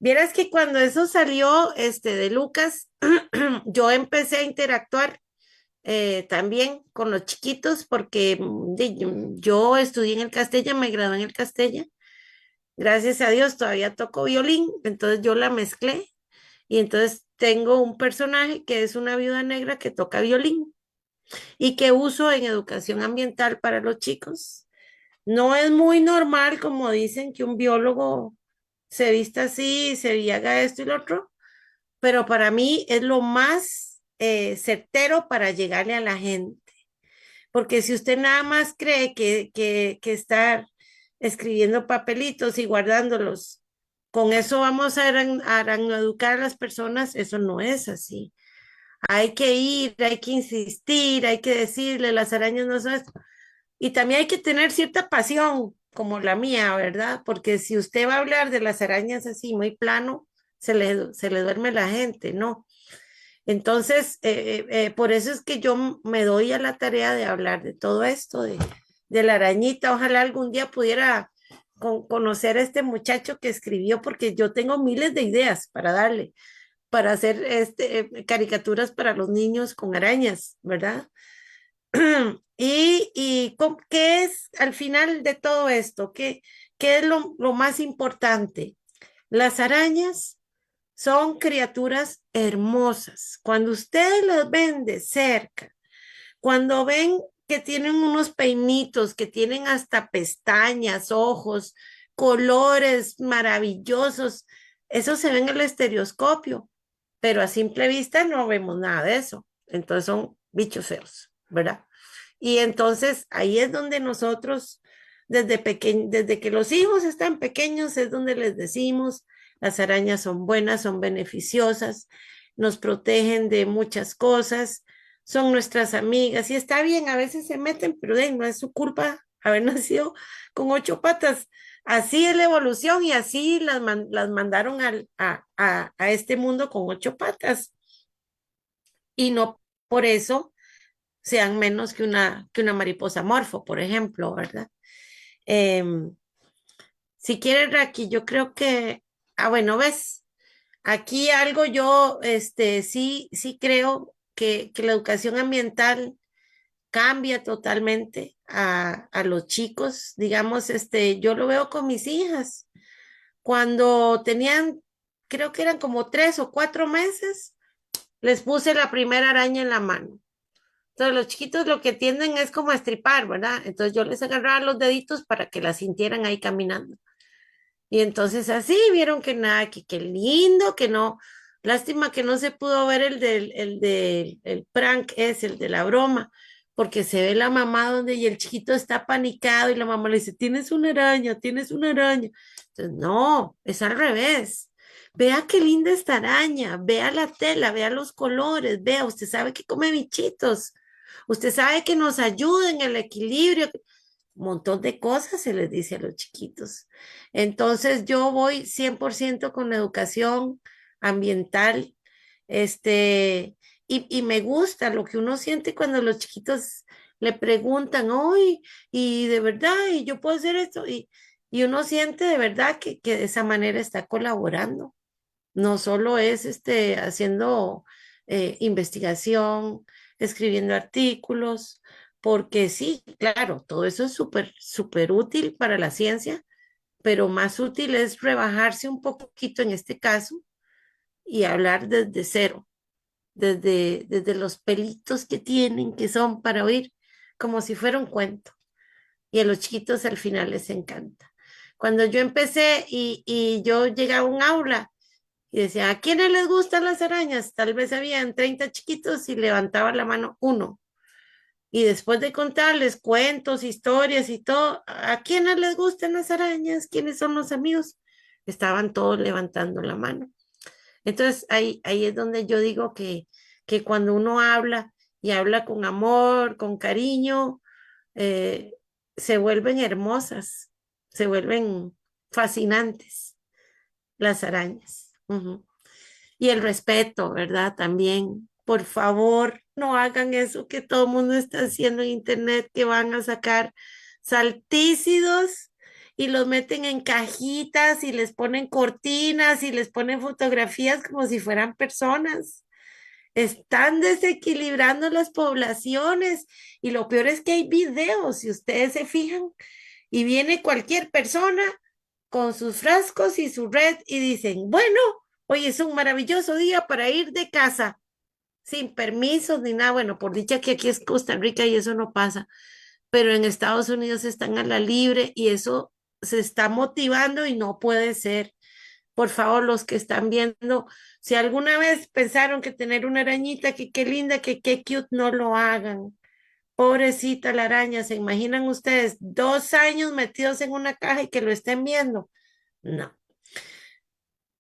Vieras que cuando eso salió, de Lucas, yo empecé a interactuar también con los chiquitos porque yo estudié en el Castella, me gradué en el Castella. Gracias a Dios todavía toco violín, entonces yo la mezclé y entonces tengo un personaje que es una viuda negra que toca violín y que uso en educación ambiental para los chicos. No es muy normal, como dicen, que un biólogo se vista así, y haga esto y lo otro, pero para mí es lo más certero para llegarle a la gente. Porque si usted nada más cree que estar escribiendo papelitos y guardándolos, con eso vamos a educar a las personas, eso no es así. Hay que ir, hay que insistir, hay que decirle, las arañas no son esto. Y también hay que tener cierta pasión, como la mía, ¿verdad? Porque si usted va a hablar de las arañas así, muy plano, se le duerme la gente, ¿no? Entonces, por eso es que yo me doy a la tarea de hablar de todo esto, de la arañita. Ojalá algún día pudiera conocer a este muchacho que escribió, porque yo tengo miles de ideas para darle, para hacer caricaturas para los niños con arañas, ¿verdad? Y ¿qué es al final de todo esto? ¿Qué es lo más importante? Las arañas son criaturas hermosas. Cuando ustedes las ven de cerca, cuando ven que tienen unos peinitos, que tienen hasta pestañas, ojos, colores maravillosos, eso se ve en el estereoscopio, pero a simple vista no vemos nada de eso. Entonces son bichos feos, ¿verdad? Y entonces ahí es donde nosotros, desde que los hijos están pequeños, es donde les decimos, las arañas son buenas, son beneficiosas, nos protegen de muchas cosas, son nuestras amigas y está bien, a veces se meten, pero no es su culpa haber nacido con 8 patas. Así es la evolución y así las mandaron a este mundo con 8 patas. Y no por eso sean menos que una mariposa morfo, por ejemplo, ¿verdad? Em, si quieres, Raki, yo creo que, bueno, ves, aquí algo yo, sí creo que la educación ambiental cambia totalmente a los chicos, digamos, yo lo veo con mis hijas, cuando tenían, creo que eran como 3 o 4 meses, les puse la primera araña en la mano. Entonces los chiquitos lo que tienden es como a estripar, ¿verdad? Entonces yo les agarraba los deditos para que la sintieran ahí caminando. Y entonces así vieron que nada, que lindo, que no, lástima que no se pudo ver el prank, es el de la broma, porque se ve la mamá donde y el chiquito está panicado y la mamá le dice, tienes una araña, tienes una araña. Entonces, no, es al revés. Vea qué linda esta araña, vea la tela, vea los colores, vea, usted sabe que come bichitos, usted sabe que nos ayuda en el equilibrio, un montón de cosas se les dice a los chiquitos. Entonces yo voy 100% con la educación ambiental Este, y me gusta lo que uno siente cuando los chiquitos le preguntan, hoy, y de verdad, y yo puedo hacer esto, y uno siente de verdad que de esa manera está colaborando. No solo es haciendo investigación, escribiendo artículos, porque sí, claro, todo eso es súper, súper útil para la ciencia, pero más útil es rebajarse un poquito en este caso y hablar desde cero, desde los pelitos que tienen, que son para oír, como si fuera un cuento. Y a los chiquitos al final les encanta. Cuando yo empecé y yo llegué a un aula, y decía, ¿a quiénes les gustan las arañas? Tal vez habían 30 chiquitos y levantaba la mano uno. Y después de contarles cuentos, historias y todo, ¿a quiénes les gustan las arañas? ¿Quiénes son los amigos? Estaban todos levantando la mano. Entonces ahí es donde yo digo que cuando uno habla y habla con amor, con cariño, eh, se vuelven hermosas, se vuelven fascinantes las arañas. Ujú. Y el respeto, ¿verdad? También, por favor, no hagan eso que todo el mundo está haciendo en internet, que van a sacar saltícidos y los meten en cajitas y les ponen cortinas y les ponen fotografías como si fueran personas. Están desequilibrando las poblaciones y lo peor es que hay videos, si ustedes se fijan, y viene cualquier persona con sus frascos y su red y dicen, bueno, hoy es un maravilloso día para ir de casa, sin permisos ni nada. Bueno, por dicha que aquí es Costa Rica y eso no pasa, pero en Estados Unidos están a la libre y eso se está motivando y no puede ser. Por favor, los que están viendo, si alguna vez pensaron que tener una arañita, que qué linda, que qué cute, no lo hagan. Pobrecita la araña, ¿se imaginan ustedes 2 años metidos en una caja y que lo estén viendo? No.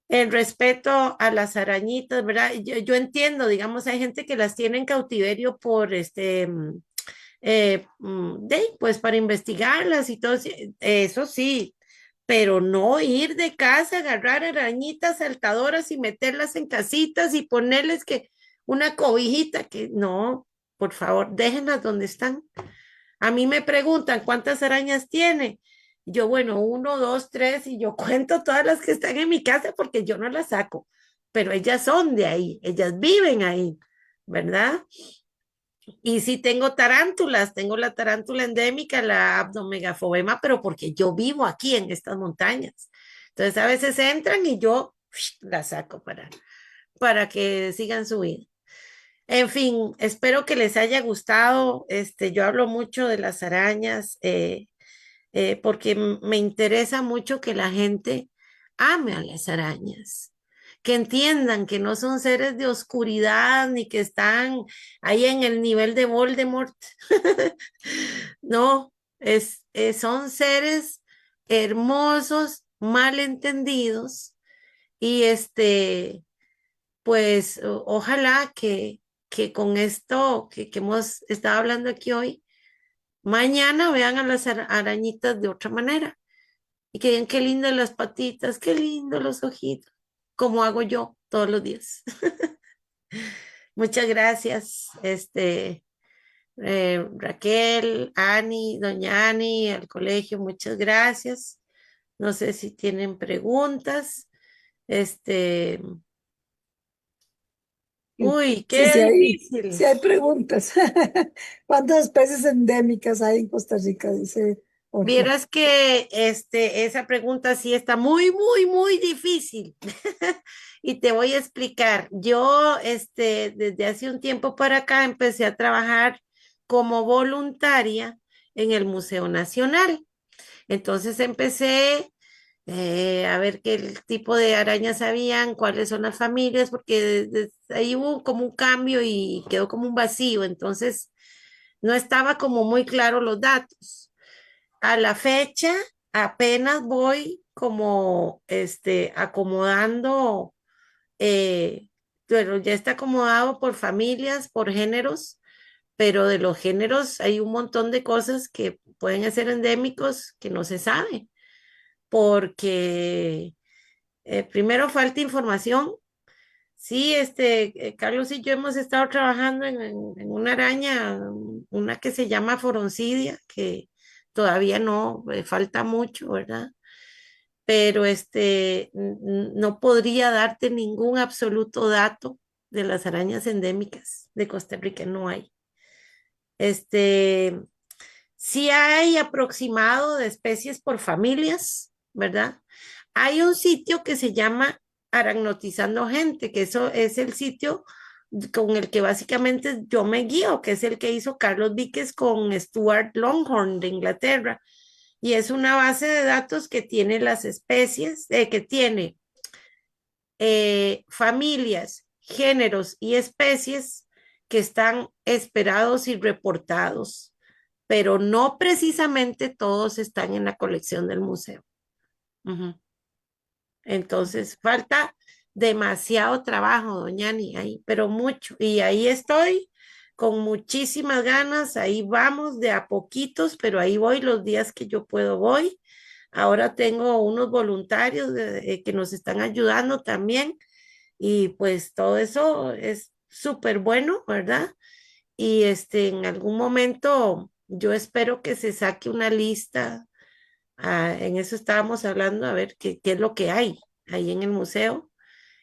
El respeto a las arañitas, ¿verdad? Yo entiendo, digamos, hay gente que las tiene en cautiverio por pues para investigarlas y todo, eso sí, pero no ir de casa, agarrar arañitas saltadoras y meterlas en casitas y ponerles que una cobijita, que no, por favor, déjenlas donde están. A mí me preguntan cuántas arañas tiene. Yo, bueno, uno, dos, tres, y yo cuento todas las que están en mi casa porque yo no las saco, pero ellas son de ahí, ellas viven ahí, ¿verdad? Y sí tengo tarántulas, tengo la tarántula endémica, la Abdomegafobema, pero porque yo vivo aquí en estas montañas. Entonces a veces entran y yo las saco para que sigan su vida. En fin, espero que les haya gustado. Yo hablo mucho de las arañas porque me interesa mucho que la gente ame a las arañas, que entiendan que no son seres de oscuridad ni que están ahí en el nivel de Voldemort. No, son seres hermosos, mal entendidos y pues ojalá que con esto que hemos estado hablando aquí hoy, mañana vean a las arañitas de otra manera y que digan qué lindas las patitas, qué lindos los ojitos, como hago yo todos los días. Muchas gracias, Raquel, Ani, doña Ani, al colegio, muchas gracias. No sé si tienen preguntas. Este, uy, Sí, qué sí difícil. hay preguntas. ¿Cuántas especies endémicas hay en Costa Rica? Dice otro. Vieras que esa pregunta sí está muy, muy, muy difícil. Y te voy a explicar. Yo, desde hace un tiempo para acá empecé a trabajar como voluntaria en el Museo Nacional. Entonces empecé a ver qué tipo de arañas habían, cuáles son las familias, porque ahí hubo como un cambio y quedó como un vacío. Entonces no estaba como muy claro los datos. A la fecha, apenas voy como acomodando, pero ya está acomodado por familias, por géneros, pero de los géneros hay un montón de cosas que pueden ser endémicos que no se sabe, porque primero falta información, Sí, Carlos y yo hemos estado trabajando en una araña, una que se llama Foroncidia, que todavía no, falta mucho, ¿verdad? Pero no podría darte ningún absoluto dato de las arañas endémicas de Costa Rica, no hay. Este, sí hay aproximado de especies por familias, ¿verdad? Hay un sitio que se llama Aragnotizando Gente, que eso es el sitio con el que básicamente yo me guío, que es el que hizo Carlos Víquez con Stuart Longhorn de Inglaterra. Y es una base de datos que tiene las especies, que tiene familias, géneros y especies que están esperados y reportados, pero no precisamente todos están en la colección del museo. Ujú. Entonces, falta demasiado trabajo, doña Ani, ahí, pero mucho. Y ahí estoy con muchísimas ganas, ahí vamos de a poquitos, pero ahí voy los días que yo puedo, voy. Ahora tengo unos voluntarios que nos están ayudando también y pues todo eso es súper bueno, ¿verdad? Y en algún momento yo espero que se saque una lista, en eso estábamos hablando, a ver qué es lo que hay ahí en el museo,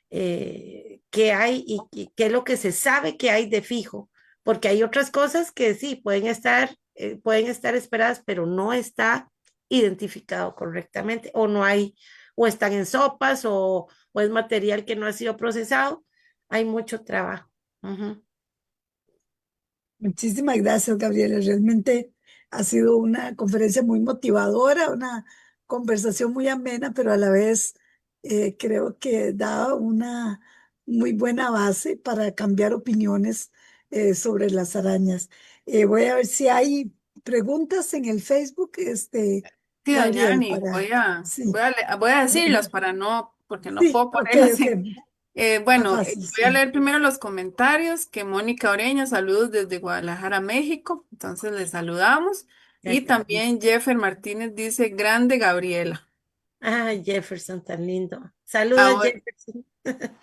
qué hay y qué es lo que se sabe que hay de fijo, porque hay otras cosas que sí pueden estar esperadas, pero no está identificado correctamente, o no hay, o están en sopas, o es material que no ha sido procesado. Hay mucho trabajo. Ujú. Muchísimas gracias, Gabriela. Realmente ha sido una conferencia muy motivadora, una conversación muy amena, pero a la vez creo que da una muy buena base para cambiar opiniones sobre las arañas. Voy a ver si hay preguntas en el Facebook, Sí, doña Gabriel, Ani, para... Sí, voy a decirlos para no, porque no sí, puedo ok, ponerlas ok, está bueno, fácil, voy a sí. leer primero los comentarios, que Mónica Oreña, saludos desde Guadalajara, México. Entonces le saludamos. Y Aquí. también Jeffer Martínez dice, grande Gabriela. Ay, Jefferson, tan lindo. Saludos, Ahora,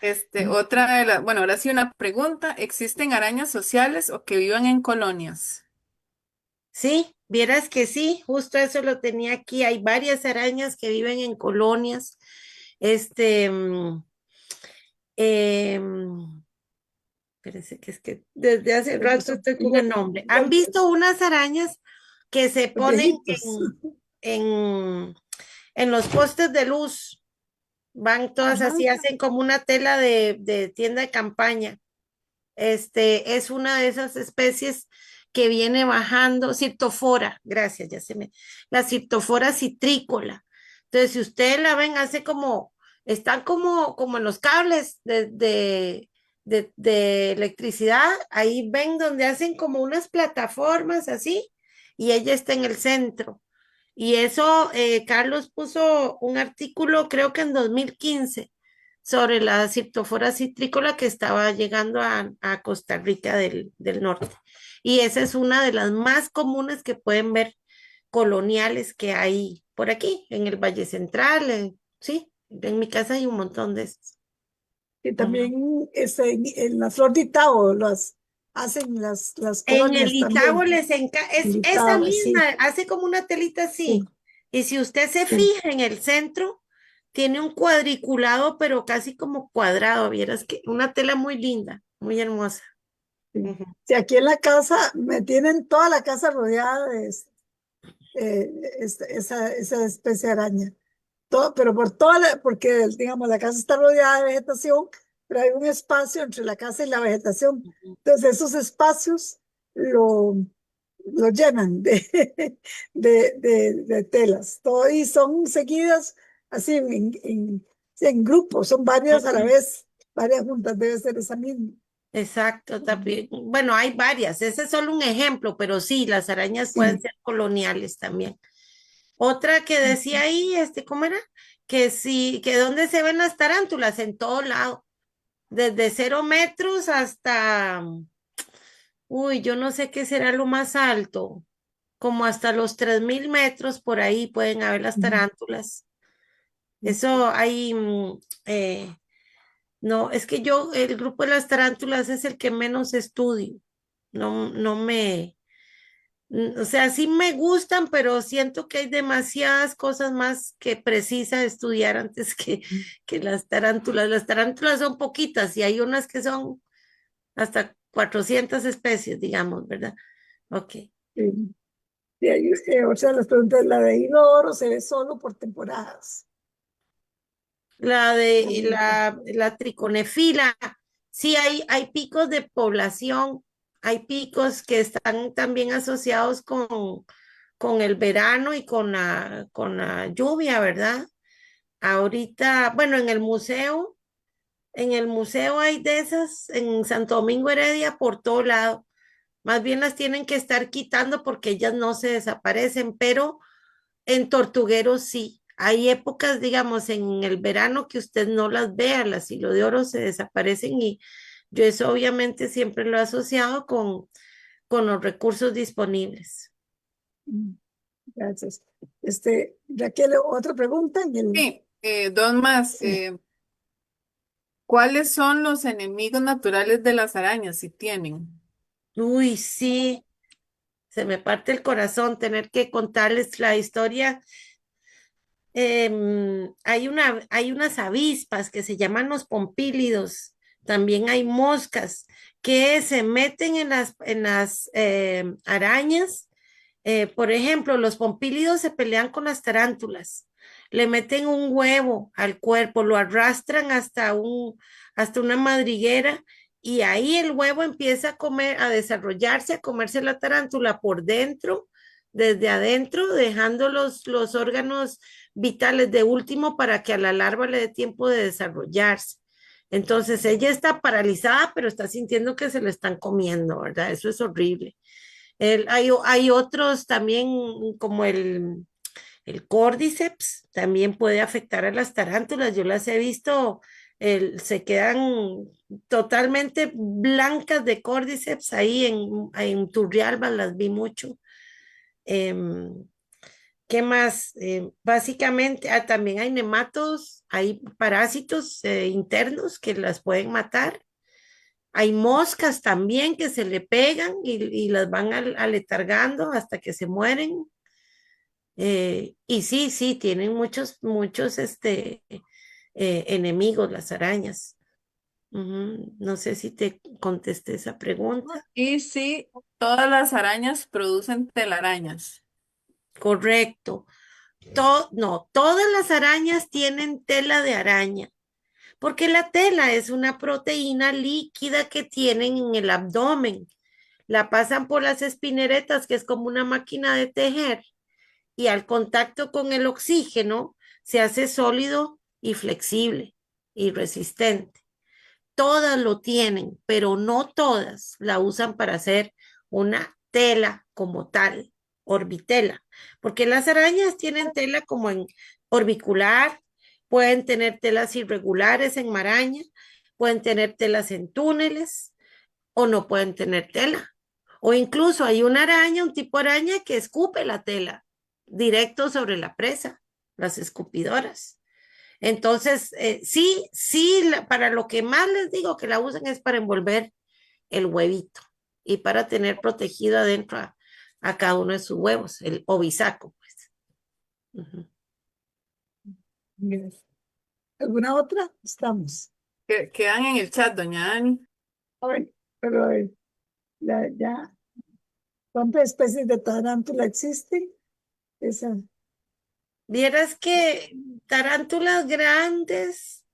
Jefferson. otra de las, bueno, ahora sí una pregunta, ¿existen arañas sociales o que vivan en colonias? Sí, vieras que sí, justo eso lo tenía aquí. Hay varias arañas que viven en colonias. Este, mm, Espérese que es que desde hace Porque rato son estoy con el nombre. ¿Han visto gordos, unas arañas que se los ponen viejitos. en, en los postes de luz? Van todas Ajá. así, hacen como una tela de tienda de campaña. Es una de esas especies que viene bajando, Cyrtophora, gracias, la Cyrtophora citrícola. Entonces, si ustedes la ven, están como en los cables de electricidad, ahí ven donde hacen como unas plataformas así, y ella está en el centro. Y eso, Carlos puso un artículo, creo que en 2015 sobre la Cryptophora citrícola que estaba llegando a Costa Rica del Norte. Y esa es una de las más comunes que pueden ver coloniales que hay por aquí, en el Valle Central. Sí, en mi casa hay un montón de esas. Y Ujú. también en la flor de Itabo las hacen las En el colonias Itabo también. es El esa Itabo, misma, sí, hace como una telita así. sí, Y si usted se sí. fija en el centro, tiene un cuadriculado, pero casi como cuadrado. Vieras que una tela muy linda, muy hermosa. Sí. Ujú. Sí, aquí en la casa me tienen toda la casa rodeada de esa especie de araña. Todo, pero porque digamos la casa está rodeada de vegetación, pero hay un espacio entre la casa y la vegetación. Entonces esos espacios lo, lo llenan de telas. Todo, y son seguidas así sí, en grupos, son varias a la Ujú. vez, varias juntas, debe ser esa misma. Exacto, también. Bueno, hay varias. Ese es solo un ejemplo, pero sí, las arañas pueden Sí. ser coloniales también. Otra que decía ahí, ¿cómo era? Que sí, que dónde se ven las tarántulas, en todo lado, desde 0 metros hasta, uy, yo no sé qué será lo más alto, como hasta los 3000 metros por ahí pueden haber las Ujú. tarántulas. Eso hay, No, es que yo, el grupo de las tarántulas es el que menos estudio. No, no me, o sea, sí me gustan, pero siento que hay demasiadas cosas más que precisa estudiar antes que las tarántulas. Las tarántulas son poquitas y hay unas que son hasta 400 especies, digamos, ¿verdad? Ok. Sí. De ahí, o sea, las preguntas, la de hilo de oro se ve solo por temporadas. La de Bonita. la triconefila, sí hay picos de población, hay picos que están también asociados con el verano y con la lluvia, ¿verdad? Ahorita, bueno, en el museo hay de esas, en Santo Domingo Heredia, por todo lado. Más bien las tienen que estar quitando porque ellas no se desaparecen, pero en Tortugueros sí. Hay épocas, digamos, en el verano que usted no las vea, las hilo de oro se desaparecen y yo eso obviamente siempre lo he asociado con los recursos disponibles. Mm, Gracias. Raquel, otra pregunta en el. Sí, dos más. Sí. ¿Cuáles son los enemigos naturales de las arañas, si tienen? Uy, sí, se me parte el corazón tener que contarles la historia. Hay unas avispas que se llaman los pompílidos, también hay moscas que se meten en las arañas. Por ejemplo, los pompílidos se pelean con las tarántulas, le meten un huevo al cuerpo, lo arrastran hasta una madriguera y ahí el huevo empieza a comer, a desarrollarse, a comerse la tarántula por dentro, desde adentro, dejando los órganos vitales de último para que a la larva le dé tiempo de desarrollarse. Entonces ella está paralizada, pero está sintiendo que se le están comiendo, ¿verdad? Eso es horrible. Hay otros también, como el Cordyceps, también puede afectar a las tarántulas. Yo las he visto, se quedan totalmente blancas de Cordyceps ahí en Turrialba, las vi mucho. Em, ¿Qué más? Básicamente, también hay nematodos, hay parásitos internos que las pueden matar. Hay moscas también que se le pegan y las van aletargando hasta que se mueren. Y sí, sí, tienen muchos enemigos las arañas. Ujú. No sé si te contesté esa pregunta. Y si todas las arañas producen telarañas. Correcto. No, todas las arañas tienen tela de araña, porque la tela es una proteína líquida que tienen en el abdomen. La pasan por las espineretas, que es como una máquina de tejer, y al contacto con el oxígeno se hace sólido y flexible y resistente. Todas lo tienen, pero no todas la usan para hacer una tela como tal, orbitela, porque las arañas tienen tela como en orbicular, pueden tener telas irregulares en maraña, pueden tener telas en túneles o no pueden tener tela. O incluso hay una araña, un tipo de araña que escupe la tela directo sobre la presa, las escupidoras. Entonces, sí, sí, para lo que más les digo que la usan es para envolver el huevito y para tener protegido adentro a cada uno de sus huevos, el ovisaco, pues. Ujú. Gracias. ¿Alguna otra? Estamos. Quedan en el chat, doña Dani. A ver, pero ya, ¿cuántas especies de tarántula existen? Esa. Vieras que tarántulas grandes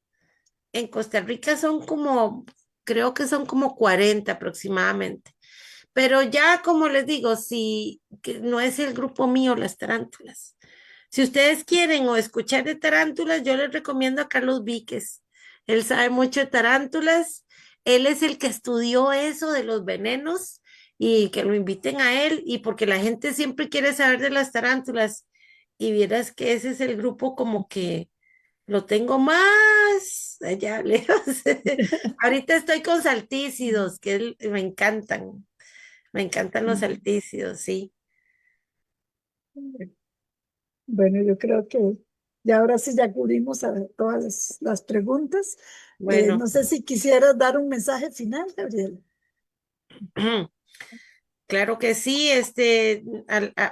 en Costa Rica son como, creo que son como 40 aproximadamente. Pero ya, como les digo, si que no es el grupo mío las tarántulas. Si ustedes quieren o escuchar de tarántulas, yo les recomiendo a Carlos Víquez. Él sabe mucho de tarántulas. Él es el que estudió eso de los venenos y que lo inviten a él y porque la gente siempre quiere saber de las tarántulas. Y vieras que ese es el grupo como que lo tengo más allá lejos. Ahorita estoy con saltícidos, que me encantan. Me encantan los saltícidos, sí. Bueno, yo creo que Y ahora sí ya cubrimos a todas las preguntas. Bueno, No sé si quisieras dar un mensaje final, Gabriela. claro que sí,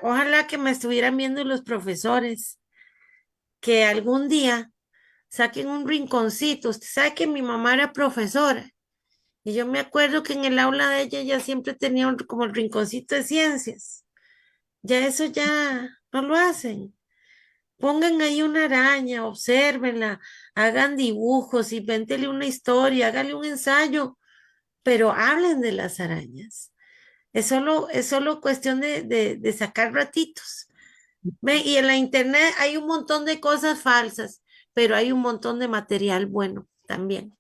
ojalá que me estuvieran viendo los profesores, que algún día saquen un rinconcito. Usted sabe que mi mamá era profesora y yo me acuerdo que en el aula de ella siempre tenía como el rinconcito de ciencias. Ya eso ya no lo hacen. Pongan ahí una araña, obsérvenla, hagan dibujos, invéntele una historia, hágale un ensayo, pero hablen de las arañas. Es solo cuestión de sacar ratitos. Ve, y en la internet hay un montón de cosas falsas, pero hay un montón de material bueno también.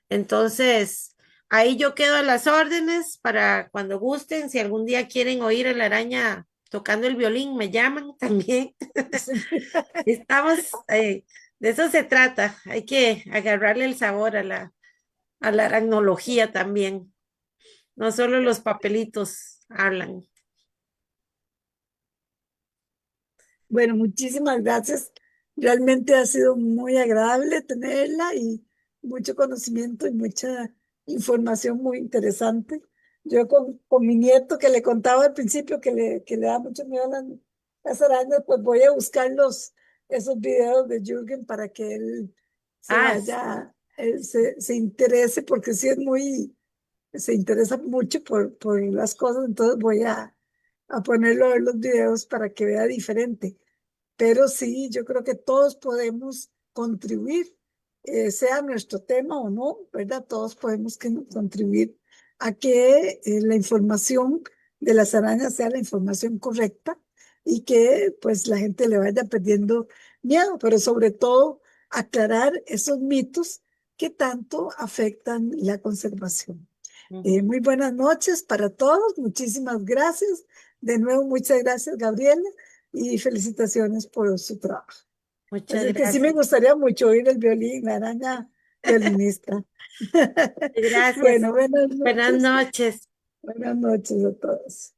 Entonces, ahí yo quedo a las órdenes para cuando gusten, si algún día quieren oír a la araña tocando el violín, me llaman también. Estamos, de eso se trata, hay que agarrarle el sabor a la aracnología también, no solo los papelitos hablan. Bueno, muchísimas gracias. Realmente ha sido muy agradable tenerla y mucho conocimiento y mucha información muy interesante. Yo con mi nieto que le contaba al principio que le da mucho miedo a las arañas, pues voy a buscar esos videos de Jürgen para que él se Ah, vaya, él se interese, porque sí es muy, se interesa mucho por las cosas, entonces voy a ponerlo a ver los videos para que vea diferente. Pero sí, yo creo que todos podemos contribuir, sea nuestro tema o no, ¿verdad? Todos podemos contribuir a que la información de las arañas sea la información correcta y que pues la gente le vaya perdiendo miedo, pero sobre todo aclarar esos mitos que tanto afectan la conservación. ujú. Muy buenas noches para todos. Muchísimas gracias. De nuevo, muchas gracias, Gabriela, y felicitaciones por su trabajo. Muchas Así que sí me gracias. gustaría mucho oír el violín, la araña violinista. Gracias. Bueno, buenas Buenas noches. noches. Buenas noches a todos.